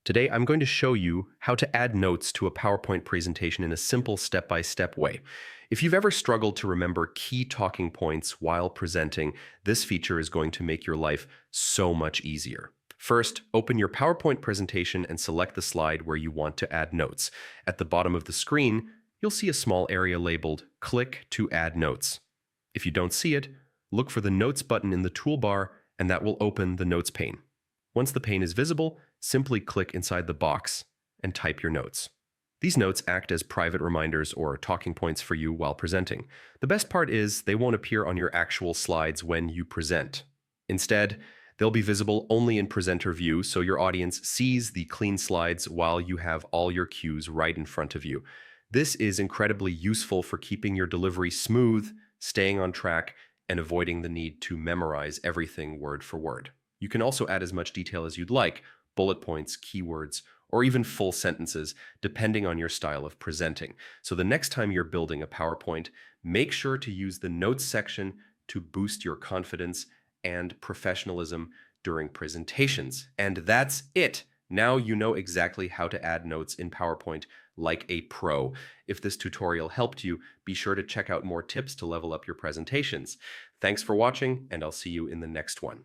Today, I'm going to show you how to add notes to a PowerPoint presentation in a simple step-by-step way. If you've ever struggled to remember key talking points while presenting, this feature is going to make your life so much easier. First, open your PowerPoint presentation and select the slide where you want to add notes. At the bottom of the screen, you'll see a small area labeled Click to Add Notes. If you don't see it, look for the Notes button in the toolbar, and that will open the Notes pane. Once the pane is visible, simply click inside the box and type your notes. These notes act as private reminders or talking points for you while presenting. The best part is they won't appear on your actual slides when you present. Instead, they'll be visible only in presenter view, so your audience sees the clean slides while you have all your cues right in front of you. This is incredibly useful for keeping your delivery smooth, staying on track, and avoiding the need to memorize everything word for word. You can also add as much detail as you'd like, bullet points, keywords, or even full sentences, depending on your style of presenting. So the next time you're building a PowerPoint, make sure to use the notes section to boost your confidence and professionalism during presentations. And that's it. Now you know exactly how to add notes in PowerPoint like a pro. If this tutorial helped you, be sure to check out more tips to level up your presentations. Thanks for watching, and I'll see you in the next one.